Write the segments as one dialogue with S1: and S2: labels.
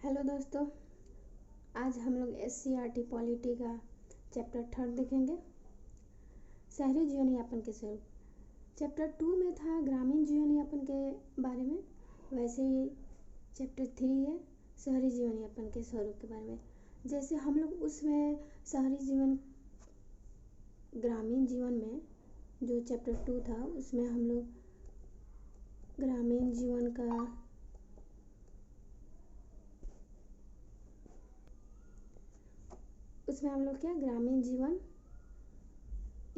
S1: Hello दोस्तों, आज हम लोग SCERT पॉलिटी का चैप्टर 3 देखेंगे। शहरी जीवन यापन के स्वरूप। चैप्टर 2 में था ग्रामीण जीवन यापन के बारे में, वैसे ही चैप्टर 3 है शहरी जीवन यापन के स्वरूप के बारे में। जैसे हम लोग उसमें शहरी जीवन ग्रामीण जीवन में जो चैप्टर 2 था उसमें हम लोग ग्रामीण जीवन का उसमें हम लोग क्या ग्रामीण जीवन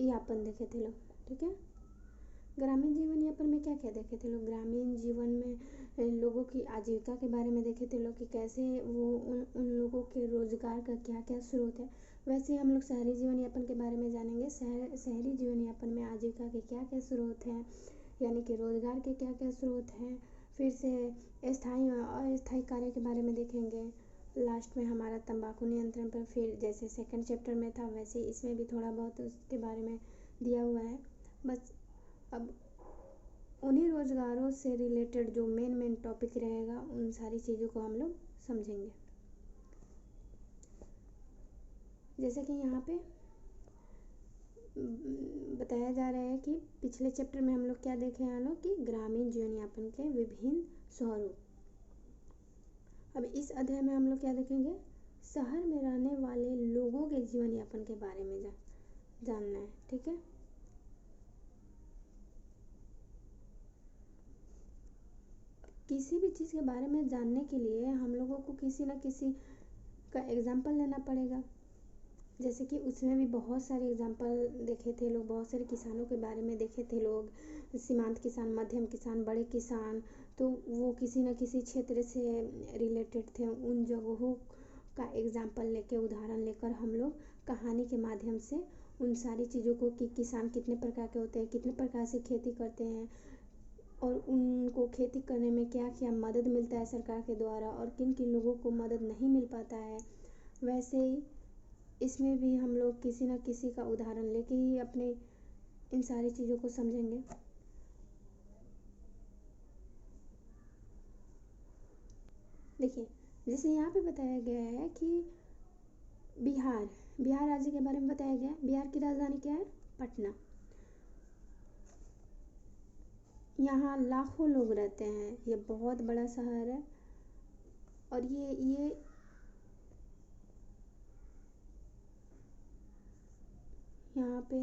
S1: यापन देखे थे लोग। ठीक है, ग्रामीण जीवन यापन में क्या क्या देखे थे लोग। ग्रामीण जीवन में लोगों की आजीविका के बारे में देखे थे लोग कि कैसे वो उन लोगों के रोजगार का क्या क्या स्रोत है। वैसे हम लोग शहरी जीवन यापन के बारे में जानेंगे। शहरी जीवन यापन में आजीविका के क्या क्या स्रोत हैं, यानी कि रोजगार के क्या क्या स्रोत हैं। फिर से स्थायी और अस्थायी कार्य के बारे में देखेंगे। लास्ट में हमारा तंबाकू नियंत्रण पर, फिर जैसे सेकंड चैप्टर में था वैसे इसमें भी थोड़ा बहुत उसके बारे में दिया हुआ है। बस अब उन्हीं रोजगारों से रिलेटेड जो मेन टॉपिक रहेगा उन सारी चीज़ों को हम लोग समझेंगे। जैसे कि यहाँ पे बताया जा रहा है कि पिछले चैप्टर में हम लोग क्या देखे हैं लोग कि ग्रामीण जीवन यापन के विभिन्न स्वरूप। अब इस अध्याय में हम लोग क्या देखेंगे, शहर में रहने वाले लोगों के जीवन यापन के बारे में जानना है। ठीक है, किसी भी चीज़ के बारे में जानने के लिए हम लोगों को किसी न किसी का एग्जाम्पल लेना पड़ेगा। जैसे कि उसमें भी बहुत सारे एग्जाम्पल देखे थे लोग, बहुत सारे किसानों के बारे में देखे थे लोग, सीमांत किसान, मध्यम किसान, बड़े किसान। तो वो किसी न किसी क्षेत्र से रिलेटेड थे। उन जगहों का एग्जाम्पल लेके, उदाहरण लेकर हम लोग कहानी के माध्यम से उन सारी चीज़ों को कि किसान कितने प्रकार के होते हैं, कितने प्रकार से खेती करते हैं और उनको खेती करने में क्या क्या मदद मिलता है सरकार के द्वारा और किन किन लोगों को मदद नहीं मिल पाता है। वैसे ही इसमें भी हम लोग किसी न किसी का उदाहरण लेके ही अपने इन सारी चीज़ों को समझेंगे। देखिए, जैसे यहाँ पे बताया गया है कि बिहार राज्य के बारे में बताया गया है। बिहार की राजधानी क्या है, पटना। यहाँ लाखों लोग रहते हैं, ये बहुत बड़ा शहर है। और ये यहाँ पे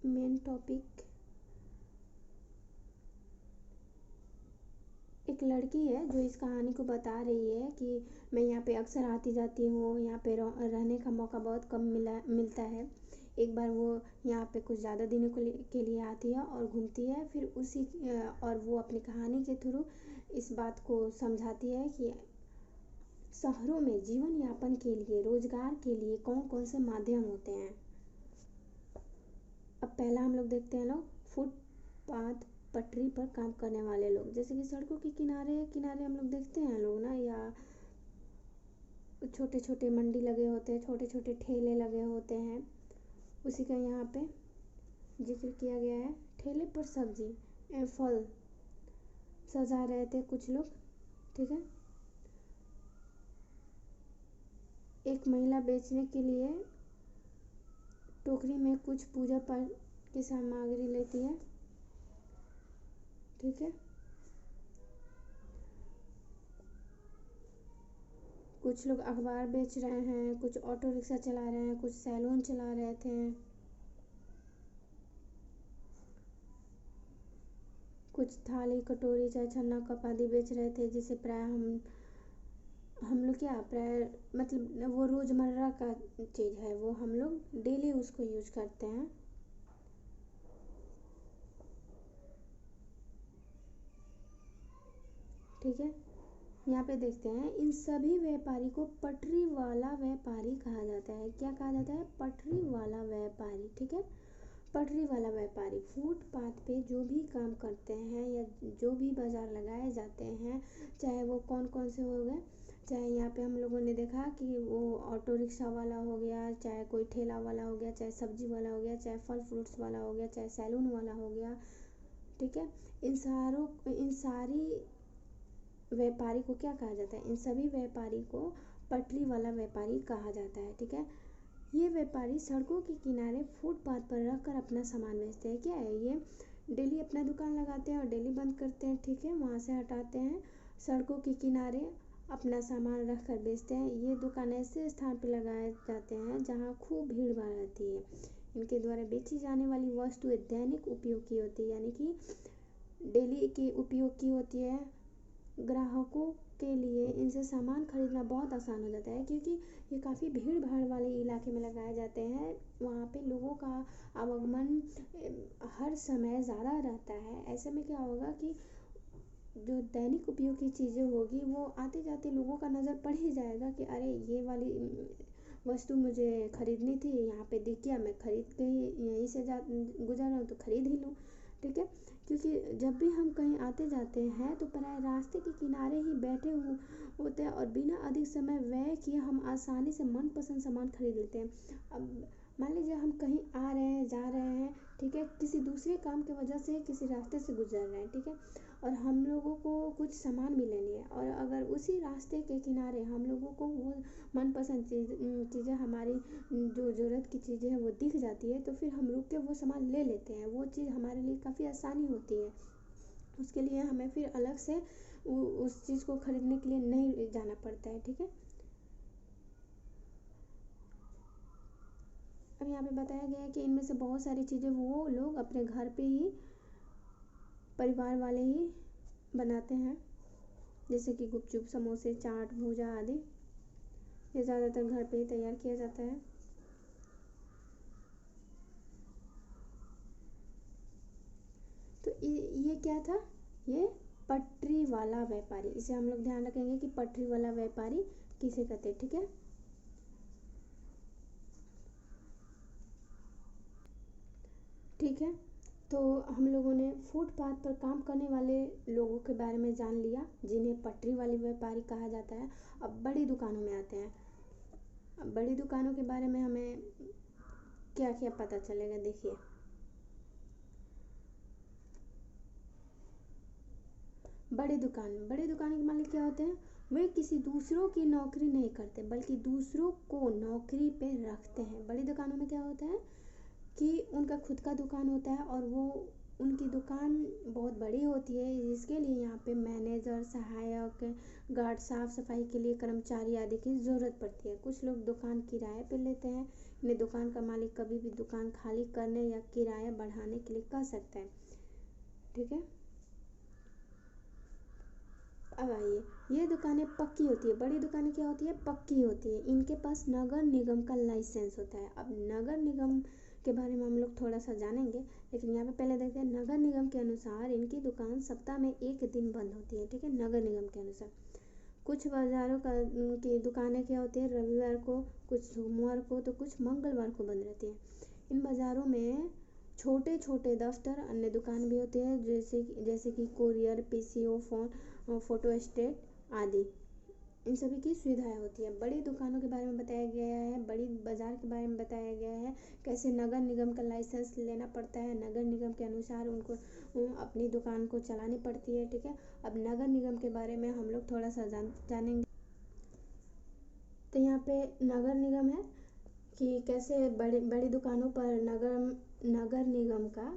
S1: मेन टॉपिक एक लड़की है जो इस कहानी को बता रही है कि मैं यहाँ पे अक्सर आती जाती हूँ, यहाँ पे रहने का मौका बहुत कम मिलता है। एक बार वो यहाँ पे कुछ ज़्यादा दिनों के लिए आती है और घूमती है। फिर और वो अपनी कहानी के थ्रू इस बात को समझाती है कि शहरों में जीवन यापन के लिए, रोजगार के लिए कौन कौन से माध्यम होते हैं। अब पहला हम लोग देखते हैं लोग फुटपाथ, पटरी पर काम करने वाले लोग। जैसे कि सड़कों के किनारे किनारे हम लोग देखते हैं लोग ना, या छोटे छोटे मंडी लगे होते हैं, छोटे छोटे ठेले लगे होते हैं। उसी का यहाँ पे जिक्र किया गया है। ठेले पर सब्जी फल सजा रहे थे कुछ लोग। ठीक है, एक महिला बेचने के लिए टोकरी में कुछ पूजा पाठ की सामग्री लेती है। ठीक है, कुछ लोग अखबार बेच रहे हैं, कुछ ऑटो रिक्शा चला रहे हैं, कुछ सैलून चला रहे थे, कुछ थाली कटोरी चाय छन्ना कप आदि बेच रहे थे, जिसे प्राय हम लोग क्या प्राय मतलब वो रोज़मर्रा का चीज़ है, वो हम लोग डेली उसको यूज करते हैं। ठीक है, यहाँ पे देखते हैं इन सभी व्यापारी को पटरी वाला व्यापारी कहा जाता है। क्या कहा जाता है, पटरी वाला व्यापारी। ठीक है, पटरी वाला व्यापारी फुटपाथ पे जो भी काम करते हैं या जो भी बाजार लगाए जाते हैं, चाहे वो कौन कौन से हो गए, चाहे यहाँ पे हम लोगों ने देखा कि वो ऑटो रिक्शा वाला हो गया, चाहे कोई ठेला वाला हो गया, चाहे सब्जी वाला हो गया, चाहे फल फ्रूट्स वाला हो गया, चाहे सैलून वाला हो गया। ठीक है, इन सारी व्यापारी को क्या कहा जाता है? इन सभी व्यापारी को पटरी वाला व्यापारी कहा जाता है। ठीक है, ये व्यापारी सड़कों के किनारे फुटपाथ पर रख कर अपना सामान बेचते हैं। क्या है ये? डेली अपना दुकान लगाते हैं और डेली बंद करते हैं। ठीक है, वहाँ से हटाते हैं, सड़कों के किनारे अपना सामान रख कर बेचते हैं। ये दुकान ऐसे स्थान पर लगाए जाते हैं जहाँ खूब भीड़ भाड़ रहती है। इनके द्वारा बेची जाने वाली वस्तुएं दैनिक उपयोग की होती है, यानी कि डेली के उपयोग की होती है। ग्राहकों के लिए इनसे सामान खरीदना बहुत आसान हो जाता है, क्योंकि ये काफ़ी भीड़ भाड़ वाले इलाके में लगाए जाते हैं। वहाँ पे लोगों का आवागमन हर समय ज़्यादा रहता है। ऐसे में क्या होगा कि जो दैनिक उपयोग की चीज़ें होगी वो आते जाते लोगों का नज़र पड़ ही जाएगा कि अरे ये वाली वस्तु मुझे खरीदनी थी, यहाँ पे दिख गया, मैं खरीद के यहीं से गुजर रहा हूँ तो खरीद ही लूँ। ठीक है, क्योंकि जब भी हम कहीं आते जाते हैं तो प्राय रास्ते के किनारे ही बैठे होते हैं और बिना अधिक समय व्यय किए हम आसानी से मनपसंद सामान खरीद लेते हैं। अब मान लीजिए हम कहीं आ रहे हैं, जा रहे हैं, ठीक है, किसी दूसरे काम की वजह से किसी रास्ते से गुजर रहे हैं, ठीक है, और हम लोगों को कुछ सामान भी लेनी है, और अगर उसी रास्ते के किनारे हम लोगों को वो मनपसंद चीज़ें हमारी जो ज़रूरत की चीज़ें हैं वो दिख जाती है, तो फिर हम रुक के वो सामान ले लेते हैं। वो चीज़ हमारे लिए काफ़ी आसानी होती है। उसके लिए हमें फिर अलग से उस चीज़ को खरीदने के लिए नहीं जाना पड़ता है। ठीक है, अब यहाँ पे बताया गया है कि इनमें से बहुत सारी चीज़ें वो लोग अपने घर पे ही, परिवार वाले ही बनाते हैं, जैसे कि गुपचुप, समोसे, चाट, भूजा आदि। ये ज़्यादातर घर पे ही तैयार किया जाता है। तो ये क्या था? ये पटरी वाला व्यापारी। इसे हम लोग ध्यान रखेंगे कि पटरी वाला व्यापारी किसे कहते हैं। ठीक है, ठीक है, तो हम लोगों ने फुटपाथ पर काम करने वाले लोगों के बारे में जान लिया, जिन्हें पटरी वाले व्यापारी कहा जाता है। अब बड़ी दुकानों में आते हैं। अब बड़ी दुकानों के बारे में हमें क्या क्या पता चलेगा, देखिए। बड़ी दुकान के मालिक क्या होते हैं? वे किसी दूसरों की नौकरी नहीं करते, बल्कि दूसरों को नौकरी पे रखते हैं। बड़ी दुकानों में क्या होता है कि उनका खुद का दुकान होता है और वो उनकी दुकान बहुत बड़ी होती है, जिसके लिए यहाँ पे मैनेजर, सहायक, गार्ड, साफ सफाई के लिए कर्मचारी आदि की ज़रूरत पड़ती है। कुछ लोग दुकान किराए पे लेते हैं। इन्हें दुकान का मालिक कभी भी दुकान खाली करने या किराया बढ़ाने के लिए कह सकता है। ठीक है, अब आइए, ये दुकानें पक्की होती है। बड़ी दुकानें क्या होती है? पक्की होती है। इनके पास नगर निगम का लाइसेंस होता है। अब नगर निगम के बारे में हम लोग थोड़ा सा जानेंगे, लेकिन यहाँ पे पहले देखते हैं। नगर निगम के अनुसार इनकी दुकान सप्ताह में एक दिन बंद होती है। ठीक है, नगर निगम के अनुसार। कुछ बाज़ारों की दुकानें क्या होती है? रविवार को, कुछ सोमवार को, तो कुछ मंगलवार को बंद रहती हैं। इन बाज़ारों में छोटे छोटे दफ्तर, अन्य दुकान भी होते हैं, जैसे कि कोरियर, पीसीओ, फोटो स्टेट आदि। इन सभी की सुविधाएं होती है। बड़ी दुकानों के बारे में बताया गया है, बड़ी बाजार के बारे में बताया गया है, कैसे नगर निगम का लाइसेंस लेना पड़ता है, नगर निगम के अनुसार उनको अपनी दुकान को चलानी पड़ती है। ठीक है, अब नगर निगम के बारे में हम लोग थोड़ा सा जानेंगे। तो यहाँ पे नगर निगम है कि कैसे बड़ी बड़ी दुकानों पर नगर निगम का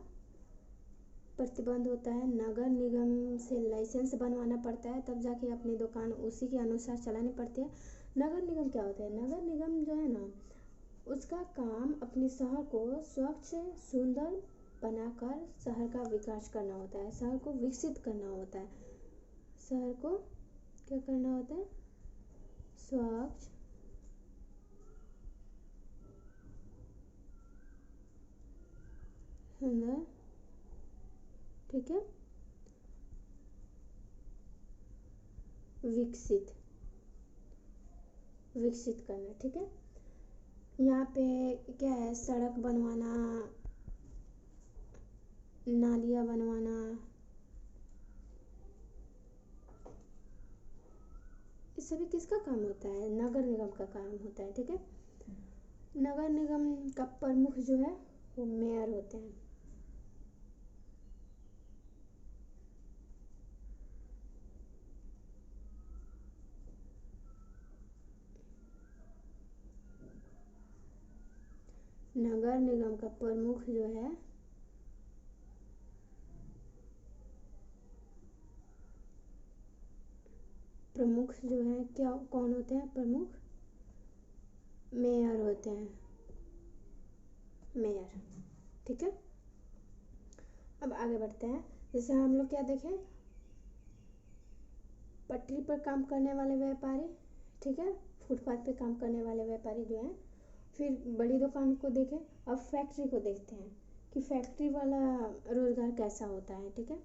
S1: प्रतिबंध होता है। नगर निगम से लाइसेंस बनवाना पड़ता है, तब जाके अपनी दुकान उसी के अनुसार चलानी पड़ती है। नगर निगम क्या होता है? नगर निगम जो है ना, उसका काम अपने शहर को स्वच्छ, सुंदर बनाकर शहर का विकास करना होता है, शहर को विकसित करना होता है। शहर को क्या करना होता है? स्वच्छ, सुंदर, ठीक है, विकसित विकसित करना। ठीक है, यहाँ पे क्या है? सड़क बनवाना, नालियाँ बनवाना, ये सभी किसका काम होता है? नगर निगम का काम होता है। ठीक है, नगर निगम का प्रमुख जो है वो मेयर होते हैं। नगर निगम का प्रमुख जो है क्या कौन होते हैं? प्रमुख मेयर होते हैं, मेयर। ठीक है, अब आगे बढ़ते हैं। जैसे हम लोग क्या देखें, पटरी पर काम करने वाले व्यापारी, ठीक है, फुटपाथ पे काम करने वाले व्यापारी जो हैं। फिर बड़ी दुकान को देखें। अब फैक्ट्री को देखते हैं कि फैक्ट्री वाला रोजगार कैसा होता है। ठीक है,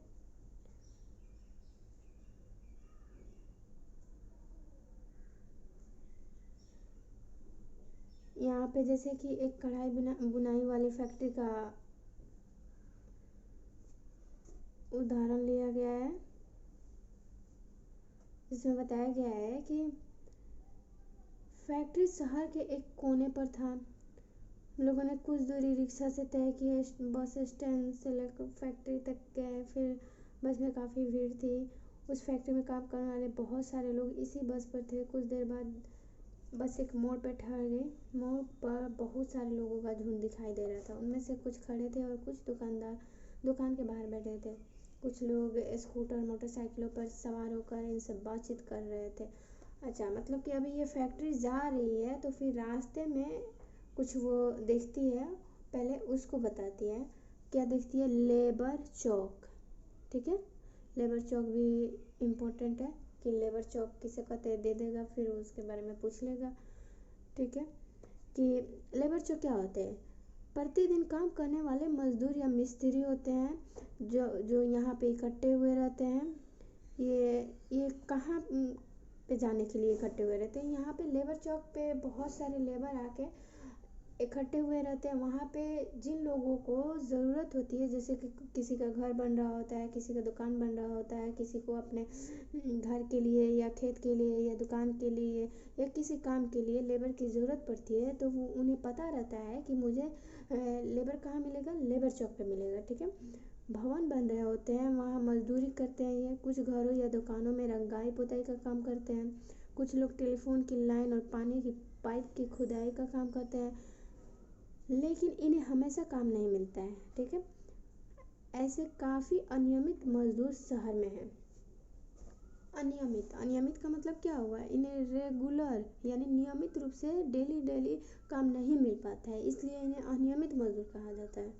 S1: यहाँ पे जैसे कि एक कढ़ाई बुनाई वाली फैक्ट्री का उदाहरण लिया गया है, जिसमें बताया गया है कि फैक्ट्री शहर के एक कोने पर था। लोगों ने कुछ दूरी रिक्शा से तय की, बस स्टैंड से लेकर फैक्ट्री तक गए। फिर बस में काफ़ी भीड़ थी। उस फैक्ट्री में काम करने वाले बहुत सारे लोग इसी बस पर थे। कुछ देर बाद बस एक मोड़ पर ठहर गई। मोड़ पर बहुत सारे लोगों का झुंड दिखाई दे रहा था। उनमें से कुछ खड़े थे और कुछ दुकानदार दुकान के बाहर बैठे थे। कुछ लोग स्कूटर मोटरसाइकिलों पर सवार होकर इनसे बातचीत कर रहे थे। अच्छा, मतलब कि अभी ये फैक्ट्री जा रही है तो फिर रास्ते में कुछ वो देखती है, पहले उसको बताती है। क्या देखती है? लेबर चौक। ठीक है, लेबर चौक भी इम्पोर्टेंट है कि लेबर चौक किसे कहते हैं, दे देगा, फिर उसके बारे में पूछ लेगा। ठीक है, कि लेबर चौक क्या होते हैं? प्रतिदिन काम करने वाले मजदूर या मिस्त्री होते हैं जो जो यहाँ पे इकट्ठे हुए रहते हैं। ये कहाँ पे जाने के लिए इकट्ठे हुए रहते हैं? यहाँ पे लेबर चौक पे बहुत सारे लेबर आके इकट्ठे हुए रहते हैं। वहाँ पे जिन लोगों को ज़रूरत होती है, जैसे कि किसी का घर बन रहा होता है, किसी का दुकान बन रहा होता है, किसी को अपने घर के लिए या खेत के लिए या दुकान के लिए या किसी काम के लिए लेबर की ज़रूरत पड़ती है, तो वो उन्हें पता रहता है कि मुझे लेबर कहाँ मिलेगा? लेबर चौक पे मिलेगा। ठीक है, भवन बन रहे होते हैं, वहाँ मजदूरी करते हैं। ये कुछ घरों या दुकानों में रंगाई पुताई का काम करते हैं। कुछ लोग टेलीफोन की लाइन और पानी की पाइप की खुदाई का काम करते हैं, लेकिन इन्हें हमेशा काम नहीं मिलता है। ठीक है, ऐसे काफ़ी अनियमित मजदूर शहर में हैं। अनियमित का मतलब क्या हुआ? इन्हें रेगुलर यानी नियमित रूप से डेली काम नहीं मिल पाता है, इसलिए इन्हें अनियमित मजदूर कहा जाता है।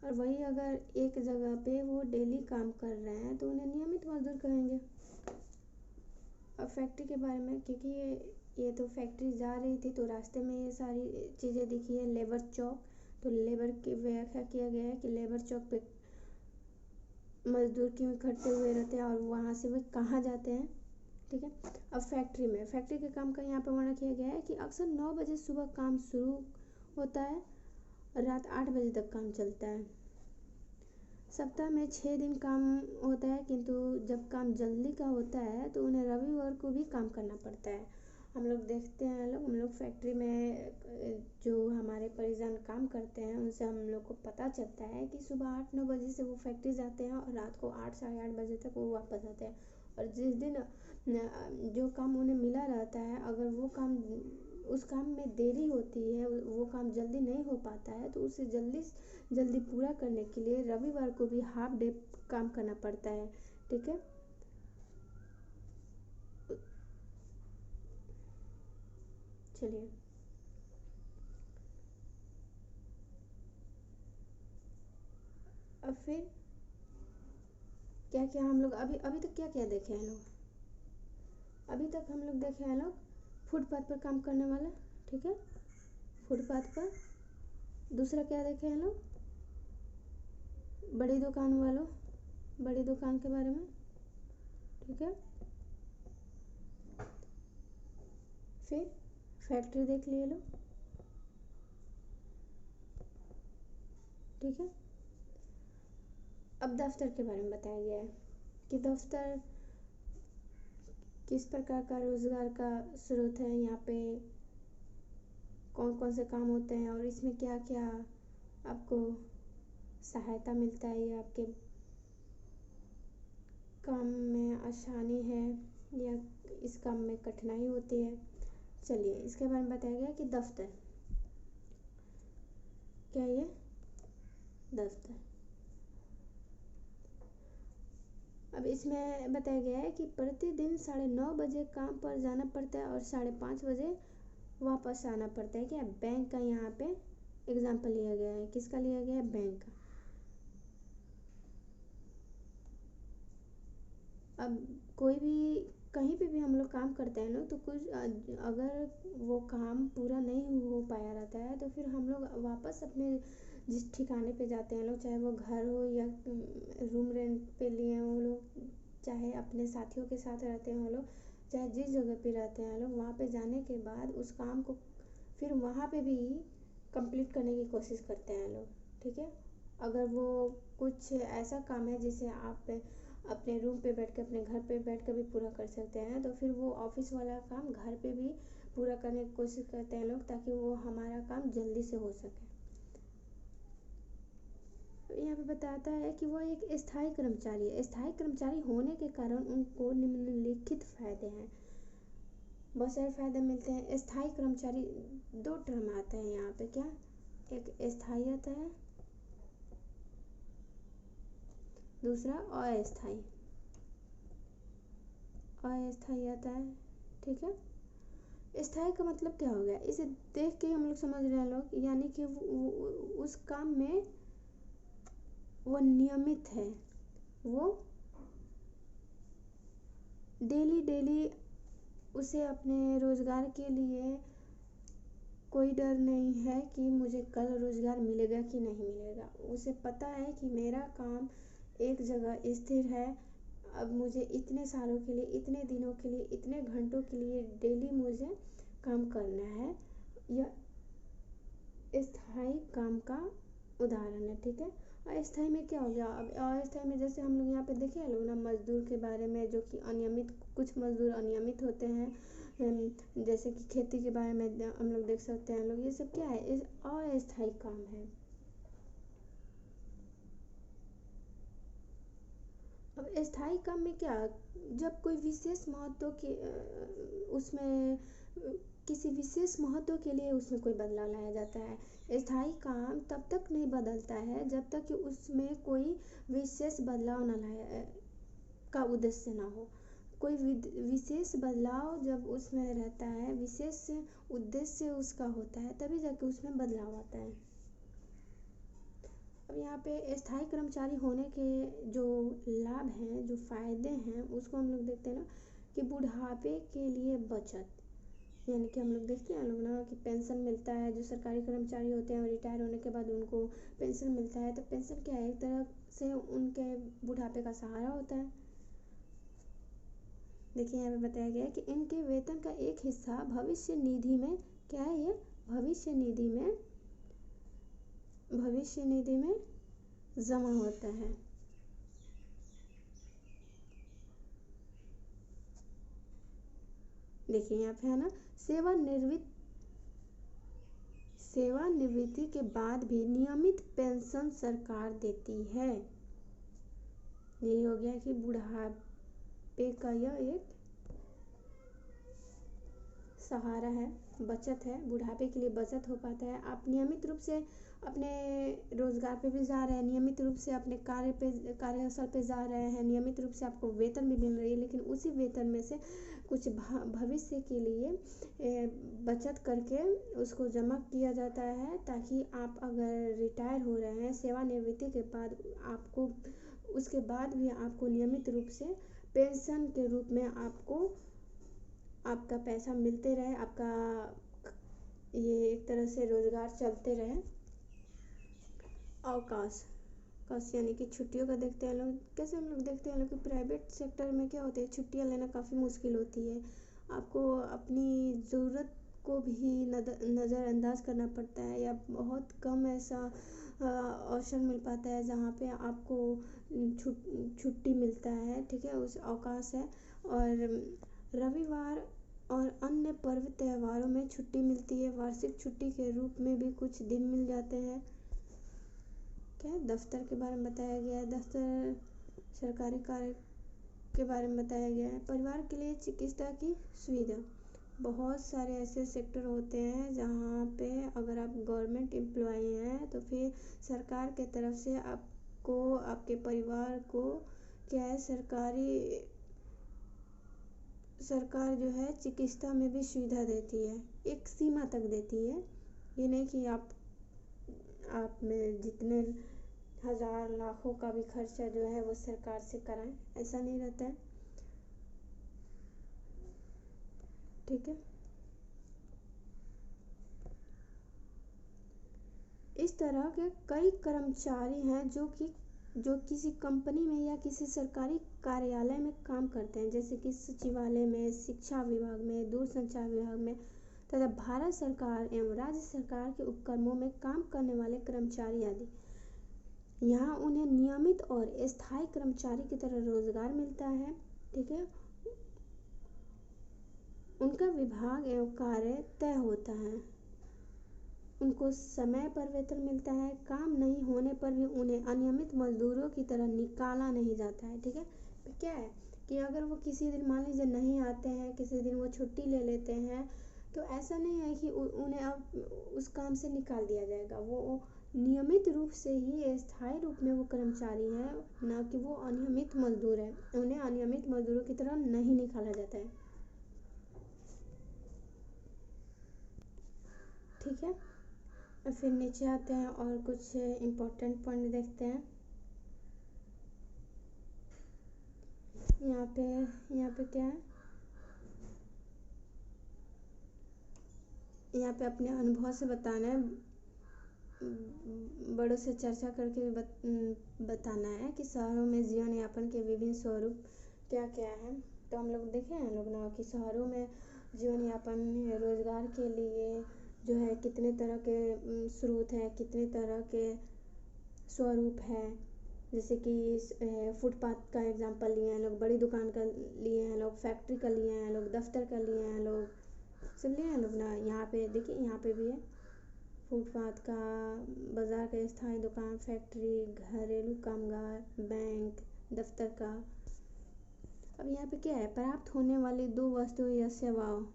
S1: और वही अगर एक जगह पे वो डेली काम कर रहे हैं तो उन्हें नियमित मजदूर कहेंगे। अब फैक्ट्री के बारे में, क्योंकि ये तो फैक्ट्री जा रही थी तो रास्ते में ये सारी चीज़ें दिखी है। लेबर चौक, तो लेबर की व्याख्या किया गया है कि लेबर चौक पे मजदूर क्यों इकट्ठे हुए रहते हैं और वहाँ से वे कहाँ जाते हैं। ठीक है, अब फैक्ट्री के काम का यहाँ पर वर्णन किया गया है कि अक्सर 9 बजे सुबह काम शुरू होता है और रात 8 बजे तक काम चलता है। सप्ताह में 6 दिन काम होता है, किंतु जब काम जल्दी का होता है तो उन्हें रविवार को भी काम करना पड़ता है। हम लोग देखते हैं, हम लोग फैक्ट्री में जो हमारे परिजन काम करते हैं उनसे हम लोग को पता चलता है कि सुबह 8-9 बजे से वो फैक्ट्री जाते हैं और रात को 8 साढ़े 8 बजे तक वो वापस आते हैं। और जिस दिन जो काम उन्हें मिला रहता है, अगर वो काम उस काम में देरी होती है, वो काम जल्दी नहीं हो पाता है, तो उसे जल्दी पूरा करने के लिए रविवार को भी हाफ डे काम करना पड़ता है। ठीक है, चलिए अब फिर क्या क्या हम लोग अभी अभी तक क्या क्या देखे हैं लोग? अभी तक हम लोग देखे हैं लोग फुटपाथ पर काम करने वाला। ठीक है, फुटपाथ पर। दूसरा क्या देखे हैं लोग? बड़ी दुकान वालों, बड़ी दुकान के बारे में। ठीक है, फिर फैक्ट्री देख लिए लोग। ठीक है, अब दफ्तर के बारे में बताया गया है कि दफ्तर किस प्रकार का रोजगार का स्रोत है, यहाँ पे कौन कौन से काम होते हैं और इसमें क्या क्या आपको सहायता मिलता है, या आपके काम में आसानी है या इस काम में कठिनाई होती है। चलिए इसके बारे में बताया गया कि क्या है ये, दफ्तर। अब इसमें बताया गया है कि प्रतिदिन 9:30 बजे काम पर जाना पड़ता है और 5:30 बजे वापस आना पड़ता है। क्या बैंक का यहाँ पे एग्जाम्पल लिया गया है, किसका लिया गया है, बैंक का। अब कोई भी कहीं पे भी हम लोग काम करते हैं ना, तो कुछ अगर वो काम पूरा नहीं हो पाया रहता है तो फिर हम लोग वापस अपने जिस ठिकाने पे जाते हैं लोग, चाहे वो घर हो या रूम रेंट पे लिए हैं वो लोग, चाहे अपने साथियों के साथ रहते हैं वो लोग, चाहे जिस जगह पे रहते हैं लोग, वहाँ पे जाने के बाद उस काम को फिर वहाँ पे भी कंप्लीट करने की कोशिश करते हैं लोग। ठीक है, अगर वो कुछ ऐसा काम है जिसे आप अपने रूम पे बैठ के, अपने घर पे बैठ कर भी पूरा कर सकते हैं, तो फिर वो ऑफिस वाला काम घर पे भी पूरा करने की कोशिश करते हैं लोग, ताकि वो हमारा काम जल्दी से हो सके। यहाँ पे बताता है कि वो एक स्थायी कर्मचारी है। स्थायी कर्मचारी होने के कारण उनको निम्नलिखित फायदे हैं, बहुत सारे फायदे मिलते हैं। स्थायी कर्मचारी, दो टर्म आते हैं यहाँ पे, क्या, एक स्थायी आता है, दूसरा अस्थायी, अस्थायी आता है। ठीक है, स्थायी का मतलब क्या हो गया, इसे देख के हम लोग समझ रहे हैं लोग, यानी कि उस काम में वो नियमित है, वो डेली डेली उसे अपने रोजगार के लिए कोई डर नहीं है कि मुझे कल रोजगार मिलेगा कि नहीं मिलेगा। उसे पता है कि मेरा काम एक जगह स्थिर है, अब मुझे इतने सालों के लिए, इतने दिनों के लिए, इतने घंटों के लिए डेली मुझे काम करना है। यह स्थायी काम का उदाहरण है। ठीक है, अस्थायी में क्या हो गया, अब अस्थायी में जैसे हम लोग यहाँ पे देखे लोग ना, मजदूर के बारे में, जो कि अनियमित, कुछ मजदूर अनियमित होते हैं, जैसे कि खेती के बारे में हम लोग देख सकते हैं लोग, ये सब क्या है, इस अस्थायी काम है। अब स्थायी काम में क्या, जब कोई विशेष महत्व के उसमें किसी विशेष महत्व के लिए उसमें कोई बदलाव लाया जाता है। स्थायी काम तब तक नहीं बदलता है जब तक कि उसमें कोई विशेष बदलाव न लाया का उद्देश्य ना हो। कोई विशेष बदलाव जब उसमें रहता है, विशेष उद्देश्य उसका होता है, तभी जाके उसमें बदलाव आता है। अब यहाँ पे स्थायी कर्मचारी होने के जो लाभ हैं, जो फायदे हैं, उसको हम लोग देखते हैं ना, कि बुढ़ापे के लिए बचत, यानी कि हम लोग देखते हैं लोग ना कि पेंशन मिलता है, जो सरकारी कर्मचारी होते हैं रिटायर होने के बाद उनको पेंशन मिलता है, तो पेंशन क्या है, एक तरह से उनके बुढ़ापे का सहारा होता है। देखिए यहाँ पे बताया गया है कि इनके वेतन का एक हिस्सा भविष्य निधि में, क्या है ये, भविष्य निधि में जमा होता है। देखिए यहाँ पे है ना, सेवानिवृत्ति के बाद भी नियमित पेंशन सरकार देती है। यही हो गया कि बुढ़ापे का यह एक सहारा है, बचत है, बुढ़ापे के लिए बचत हो पाता है। आप नियमित रूप से अपने रोजगार पे भी जा रहे हैं, नियमित रूप से अपने कार्यस्थल पे जा रहे हैं, नियमित रूप से आपको वेतन भी मिल रही है, लेकिन उसी वेतन में से कुछ भविष्य के लिए बचत करके उसको जमा किया जाता है, ताकि आप अगर रिटायर हो रहे हैं सेवानिवृत्ति के बाद, आपको उसके बाद भी आपको नियमित रूप से पेंशन के रूप में आपका पैसा मिलते रहे, आपका ये एक तरह से रोजगार चलते रहे। अवकाश यानी कि छुट्टियों का देखते हैं लोग, कैसे हम लोग देखते हैं लोग कि प्राइवेट सेक्टर में क्या होती है, छुट्टियां लेना काफ़ी मुश्किल होती है, आपको अपनी ज़रूरत को भी नज़रअंदाज करना पड़ता है, या बहुत कम ऐसा अवसर मिल पाता है जहाँ पे आपको छुट्टी मिलता है। ठीक है, उस अवकाश है। और रविवार और अन्य पर्व त्योहारों में छुट्टी मिलती है, वार्षिक छुट्टी के रूप में भी कुछ दिन मिल जाते हैं। क्या दफ्तर के बारे में बताया गया है, दफ्तर सरकारी कार्य के बारे में बताया गया है। परिवार के लिए चिकित्सा की सुविधा, बहुत सारे ऐसे सेक्टर होते हैं जहाँ पे अगर आप गवर्नमेंट एम्प्लॉय हैं तो फिर सरकार के तरफ से आपको आपके परिवार को क्या है सरकार जो है चिकित्सा में भी सुविधा देती है, एक सीमा तक देती है। ये नहीं कि आप में जितने हज़ार लाखों का भी खर्चा जो है वो सरकार से कराएं, ऐसा नहीं रहता है। ठीक है, इस तरह के कई कर्मचारी हैं जो किसी कंपनी में या किसी सरकारी कार्यालय में काम करते हैं, जैसे कि सचिवालय में, शिक्षा विभाग में, दूरसंचार विभाग में तथा भारत सरकार एवं राज्य सरकार के उपक्रमों में काम करने वाले कर्मचारी आदि। यहाँ उन्हें नियमित और स्थायी कर्मचारी की तरह रोजगार मिलता है। ठीक है, उनका विभाग एवं कार्य तय होता है, उनको समय पर वेतन मिलता है, काम नहीं होने पर भी उन्हें अनियमित मजदूरों की तरह निकाला नहीं जाता है। ठीक है, तो क्या है कि अगर वो किसी दिन मान लीजिए नहीं आते हैं, किसी दिन वो छुट्टी ले लेते हैं, तो ऐसा नहीं है कि उन्हें अब उस काम से निकाल दिया जाएगा। वो नियमित रूप से ही स्थायी रूप में वो कर्मचारी हैं, ना कि वो अनियमित मजदूर है। उन्हें अनियमित मजदूरों की तरह नहीं निकाला जाता है। ठीक है, फिर नीचे आते हैं और कुछ इम्पोर्टेंट पॉइंट देखते हैं। यहाँ पे क्या है, यहाँ पे अपने अनुभव से बताना है, बड़ों से चर्चा करके बताना है कि शहरों में जीवन यापन के विभिन्न स्वरूप क्या क्या है। तो हम लोग देखे हैं लोग ना कि शहरों में जीवन यापन रोजगार के लिए जो है कितने तरह के स्रोत हैं, कितने तरह के स्वरूप है। जैसे कि फुटपाथ का एग्जांपल लिए हैं लोग, बड़ी दुकान का लिए हैं लोग, फैक्ट्री का लिए हैं लोग, दफ्तर का लिए हैं लोग, सब लिए हैं लोग ना। यहाँ पे देखिए, यहाँ पे भी है फुटपाथ का, बाजार का, स्थायी दुकान, फैक्ट्री, घरेलू कामगार, बैंक, दफ्तर का। अब यहाँ पे क्या है, प्राप्त होने वाली दो वस्तुएं या सेवाओं।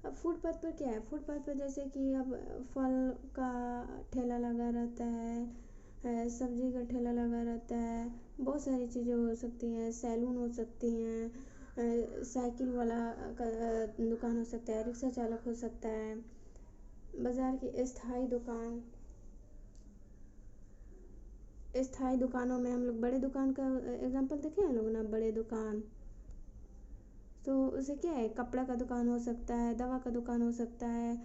S1: अब फुटपाथ पर क्या है, फुटपाथ पर जैसे कि अब फल का ठेला लगा रहता है, सब्जी का ठेला लगा रहता है, बहुत सारी चीज़ें हो सकती हैं, सैलून हो सकती हैं, साइकिल वाला का दुकान हो सकता है, रिक्शा चालक हो सकता है, बाजार की स्थायी दुकानों में हम लोग बड़े दुकान का एग्जांपल देखे हैं लोग ना, बड़े दुकान। तो उसे क्या है, कपड़ा का दुकान हो सकता है, दवा का दुकान हो सकता है,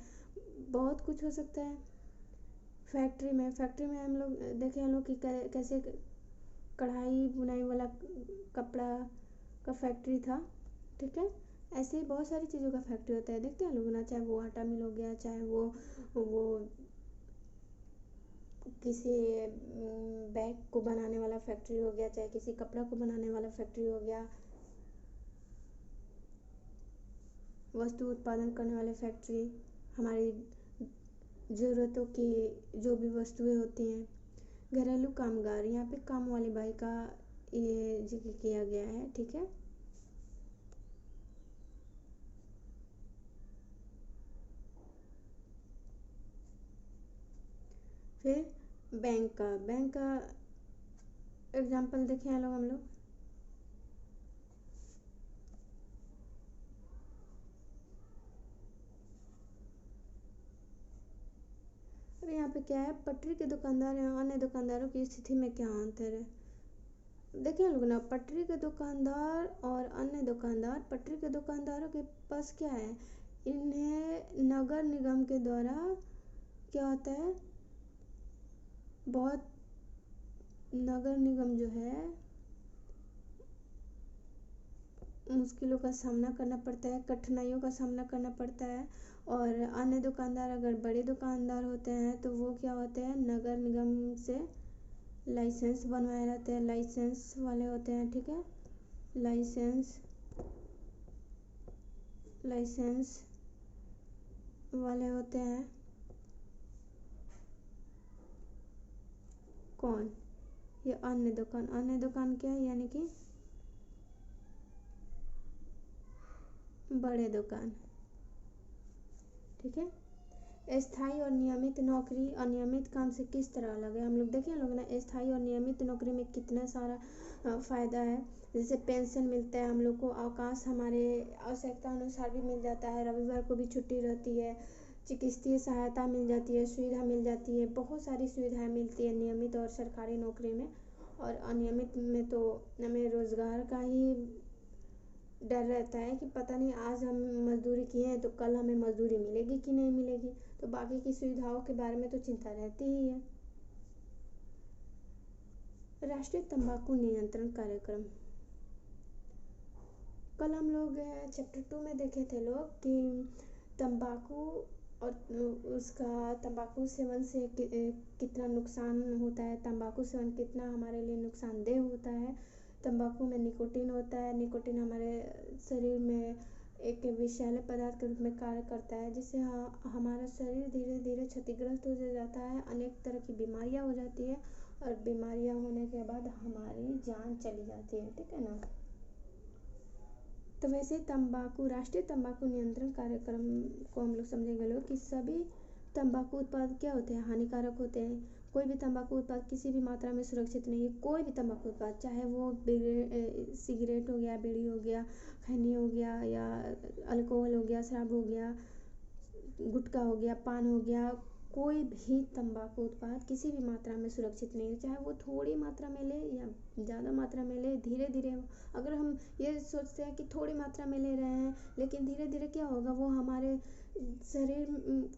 S1: बहुत कुछ हो सकता है। फैक्ट्री में हम लोग देखे हैं लोग कि कैसे कढ़ाई बुनाई वाला कपड़ा का फैक्ट्री था। ठीक है, ऐसे ही बहुत सारी चीज़ों का फैक्ट्री होता है, देखते हैं लोग ना, चाहे वो आटा मिल हो गया, चाहे वो किसी बैग को बनाने वाला फैक्ट्री हो गया, चाहे किसी कपड़ा को बनाने वाला फैक्ट्री हो गया, वस्तु उत्पादन करने वाले फैक्ट्री, हमारी ज़रूरतों की जो भी वस्तुएं होती हैं। घरेलू कामगार, यहाँ पे काम वाली बाई का ये जिक्र किया गया है। ठीक है, फिर बैंक का एग्जांपल देखे हैं लोग हम लोग। अब यहाँ पे क्या है, पटरी के दुकानदार और अन्य दुकानदारों की स्थिति में क्या अंतर है। देखिए लोग ना, पटरी के दुकानदार और अन्य दुकानदार, पटरी के दुकानदारों के पास क्या है, इन्हें नगर निगम के द्वारा क्या होता है, बहुत नगर निगम जो है मुश्किलों का सामना करना पड़ता है, कठिनाइयों का सामना करना पड़ता है। और अन्य दुकानदार अगर बड़े दुकानदार होते हैं तो वो क्या होते हैं, नगर निगम से लाइसेंस बनवाए रहते हैं, लाइसेंस वाले होते हैं। ठीक है, लाइसेंस वाले होते हैं। कौन, ये अन्य दुकान क्या है, यानी कि बड़े दुकान। ठीक है। स्थायी और नियमित नौकरी अनियमित काम से किस तरह अलग है? हम लोग देखें लोग ना, स्थायी और नियमित नौकरी में कितना सारा फ़ायदा है। जैसे पेंशन मिलता है हम लोग को, अवकाश हमारे आवश्यकता अनुसार भी मिल जाता है, रविवार को भी छुट्टी रहती है, चिकित्सीय सहायता मिल जाती है, सुविधा मिल जाती है, बहुत सारी सुविधाएं मिलती है नियमित और सरकारी नौकरी में। और अनियमित में तो हमें रोज़गार का ही डर रहता है कि पता नहीं आज हम मजदूरी किए हैं तो कल हमें मजदूरी मिलेगी कि नहीं मिलेगी, तो बाकी की सुविधाओं के बारे में तो चिंता रहती ही है। राष्ट्रीय तंबाकू नियंत्रण कार्यक्रम, कल हम लोग चैप्टर 2 में देखे थे लोग कि तंबाकू और उसका तंबाकू सेवन से कितना नुकसान होता है, तंबाकू सेवन कितना हमारे लिए नुकसानदेह होता है। तंबाकू में निकोटीन होता है, निकोटीन हमारे शरीर में एक विषैले पदार्थ के रूप में कार्य करता है, जिससे हमारा शरीर धीरे धीरे क्षतिग्रस्त हो जाता है, अनेक तरह की बीमारियां हो जाती है और बीमारियां होने के बाद हमारी जान चली जाती है, ठीक है ना। तो वैसे तंबाकू राष्ट्रीय तंबाकू नियंत्रण कार्यक्रम को हम लोग समझेंगे लोग कि सभी तंबाकू उत्पाद क्या होते हैं, हानिकारक होते हैं। कोई भी तंबाकू उत्पाद किसी भी मात्रा में सुरक्षित नहीं है। कोई भी तंबाकू उत्पाद, चाहे वो सिगरेट हो गया, बीड़ी हो गया, खैनी हो गया, या अल्कोहल हो गया, शराब हो गया, गुटखा हो गया, पान हो गया, कोई भी तंबाकू उत्पाद किसी भी मात्रा में सुरक्षित नहीं है। चाहे वो थोड़ी मात्रा में ले या ज़्यादा मात्रा में ले, धीरे धीरे अगर हम ये सोचते हैं कि थोड़ी मात्रा में ले रहे हैं, लेकिन धीरे धीरे क्या होगा, वो हमारे शरीर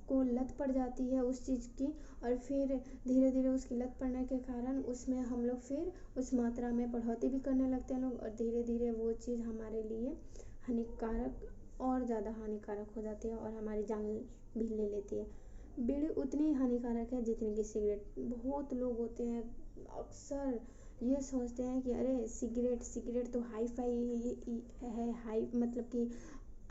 S1: को लत पड़ जाती है उस चीज़ की, और फिर धीरे धीरे उसकी लत पड़ने के कारण उसमें हम लोग फिर उस मात्रा में बढ़ोतरी भी करने लगते हैं लोग, और धीरे धीरे वो चीज़ हमारे लिए हानिकारक और ज़्यादा हानिकारक हो जाती है और हमारी जान भी ले लेती है। बीड़ी उतनी हानिकारक है जितनी कि सिगरेट। बहुत लोग होते हैं अक्सर ये सोचते हैं कि अरे सिगरेट तो हाई फाई है, हाई मतलब कि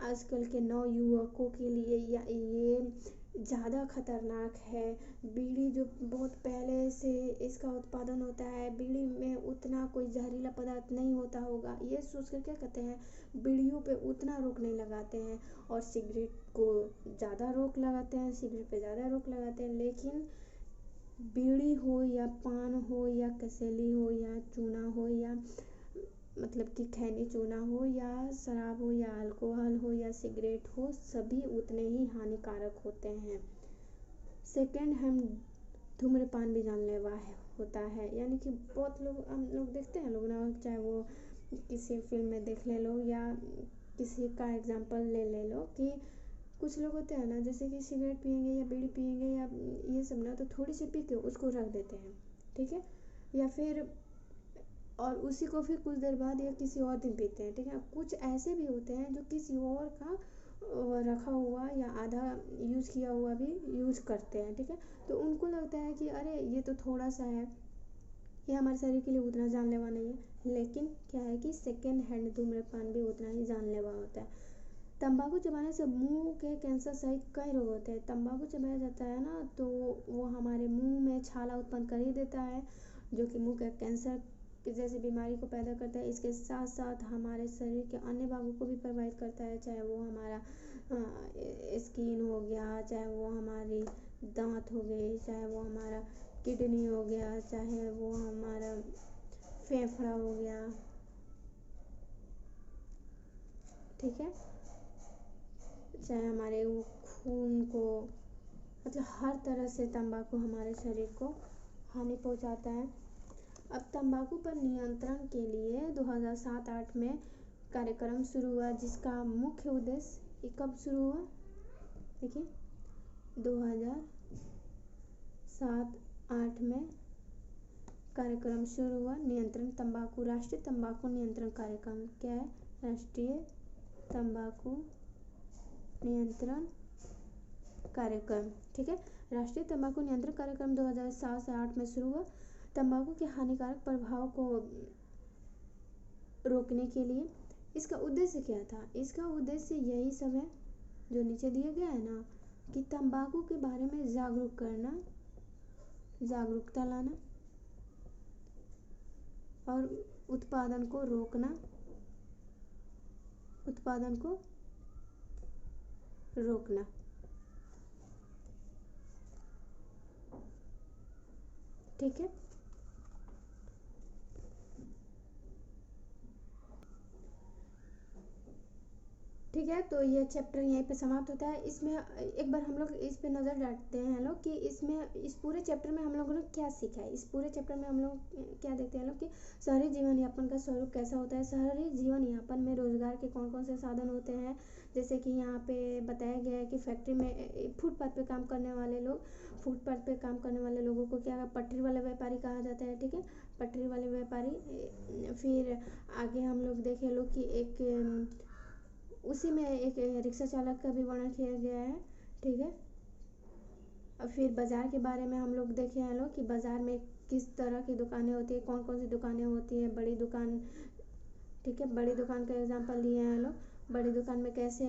S1: आजकल के नौ युवकों के लिए या ये ज़्यादा खतरनाक है। बीड़ी जो बहुत पहले से इसका उत्पादन होता है, बीड़ी में उतना कोई जहरीला पदार्थ नहीं होता होगा, ये सोच कर क्या कहते हैं बीड़ियों पे उतना रोक नहीं लगाते हैं, और सिगरेट को ज़्यादा रोक लगाते हैं, सिगरेट पे ज़्यादा रोक लगाते हैं। लेकिन बीड़ी हो या पान हो या कसेली हो या चूना हो या मतलब कि खैनी चूना हो या शराब हो या अल्कोहल हो या सिगरेट हो, सभी उतने ही हानिकारक होते हैं। सेकेंड हैंड धूम्रपान भी जानलेवा होता है, यानी कि बहुत लोग हम लोग देखते हैं लोग ना, चाहे वो किसी फिल्म में देख ले लो या किसी का एग्जांपल ले लो कि कुछ लोग होते हैं ना, जैसे कि सिगरेट पियेंगे या बीड़ी पियेंगे या ये सब ना, तो थोड़ी सी पी के उसको रख देते हैं, ठीक है, या फिर और उसी को फिर कुछ देर बाद या किसी और दिन पीते हैं, ठीक है। कुछ ऐसे भी होते हैं जो किसी और का रखा हुआ या आधा यूज़ किया हुआ भी यूज़ करते हैं, ठीक है। तो उनको लगता है कि अरे ये तो थोड़ा सा है, ये हमारे शरीर के लिए उतना जानलेवा नहीं है। लेकिन क्या है कि सेकेंड हैंड धूम्रपान भी उतना ही जानलेवा होता है। तंबाकू चबाने से मुंह के कैंसर सहित कई रोग होते हैं। तंबाकू चबाया जाता है ना, तो वो हमारे मुंह में छाला उत्पन्न कर ही देता है, जो कि मुंह के कैंसर जैसी बीमारी को पैदा करता है। इसके साथ साथ हमारे शरीर के अन्य भागों को भी प्रभावित करता है, चाहे वो हमारा स्किन हो गया, चाहे वो हमारी दांत हो गई, चाहे वो हमारा किडनी हो गया, चाहे वो हमारा फेफड़ा हो गया, ठीक है, चाहे हमारे वो खून को, मतलब हर तरह से तंबाकू हमारे शरीर को हानि पहुंचाता है। अब तंबाकू पर नियंत्रण के लिए 2007-8 में कार्यक्रम शुरू हुआ, जिसका मुख्य उद्देश्य, ये कब शुरू हुआ देखिए, 2007-8 में कार्यक्रम शुरू हुआ, नियंत्रण तंबाकू, राष्ट्रीय तंबाकू नियंत्रण कार्यक्रम। क्या है? राष्ट्रीय तंबाकू नियंत्रण कार्यक्रम, ठीक है। राष्ट्रीय तंबाकू नियंत्रण कार्यक्रम 2007 से 8 में शुरू हुआ। तंबाकू के हानिकारक प्रभाव को रोकने के लिए इसका उद्देश्य क्या था? इसका उद्देश्य यही सब है जो नीचे दिया गया है ना, कि तंबाकू के बारे में जागरूक करना, जागरूकता लाना और उत्पादन को रोकना, उत्पादन को रोकना, ठीक है। ठीक है, तो ये चैप्टर यहीं पे समाप्त होता है। इसमें एक बार हम लोग इस पे नज़र डालते हैं लोग कि इसमें इस पूरे चैप्टर में हम लोगों ने क्या सीखा है। इस पूरे चैप्टर में हम लोग क्या देखते हैं लोग कि शहरी जीवन यापन का स्वरूप कैसा होता है। शहरी जीवन यापन में रोजगार के कौन कौन से साधन होते हैं, जैसे कि यहाँ पे बताया गया है कि फैक्ट्री में फुटपाथ पे काम करने वाले लोग, फुटपाथ पे काम करने वाले लोगों को क्या पटरी वाले व्यापारी कहा जाता है। ठीक है, पटरी वाले व्यापारी। फिर आगे हम लोग देखे लोग कि एक उसी में एक रिक्शा चालक का भी वर्णन किया गया है। ठीक है, और फिर बाज़ार के बारे में हम लोग देखे हैं लोग कि बाज़ार में किस तरह की दुकानें होती है, कौन कौन सी दुकानें होती हैं, बड़ी दुकान। ठीक है, बड़ी दुकान का एग्जांपल लिए हैं लोग। बड़ी दुकान में कैसे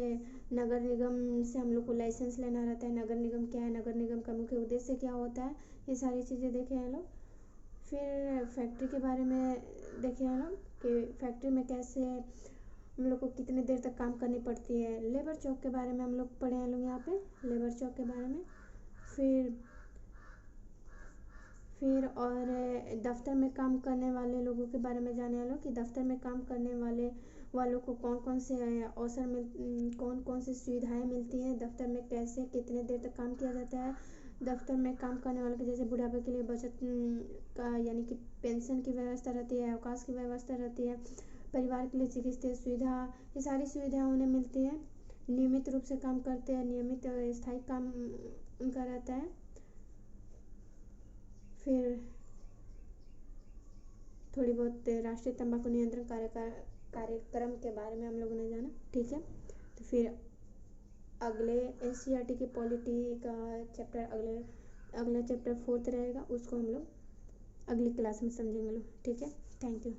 S1: नगर निगम से हम लोग को लाइसेंस लेना रहता है, नगर निगम क्या है, नगर निगम का मुख्य उद्देश्य क्या होता है, ये सारी चीज़ें देखे हैं लोग। फिर फैक्ट्री के बारे में देखे हैं लोग कि फैक्ट्री में कैसे हम लोग को कितनी देर तक काम करनी पड़ती है। लेबर चौक के बारे में हम लोग पढ़े हैं लोग यहाँ पे, लेबर चौक के बारे में। फिर और दफ्तर में काम करने वाले लोगों के बारे में जाने लोग कि दफ्तर में काम करने वालों को कौन कौन से अवसर मिल कौन कौन सी सुविधाएं मिलती हैं, दफ्तर में कैसे कितने देर तक काम किया जाता है। दफ्तर में काम करने वालों के जैसे बुढ़ापे के लिए बचत का यानी कि पेंशन की व्यवस्था रहती है, अवकाश की व्यवस्था रहती है, परिवार के लिए चिकित्सा सुविधा, ये सारी सुविधाएं उन्हें मिलती है। नियमित रूप से काम करते हैं, नियमित और स्थायी काम उनका रहता है। फिर थोड़ी बहुत राष्ट्रीय तंबाकू नियंत्रण कार्यक्रम के बारे में हम लोगों ने जाना। ठीक है, तो फिर अगले एनसीईआरटी की पॉलिटी का चैप्टर अगला चैप्टर 4th रहेगा, उसको हम लोग अगली क्लास में समझेंगे लोग। ठीक है, थैंक यू।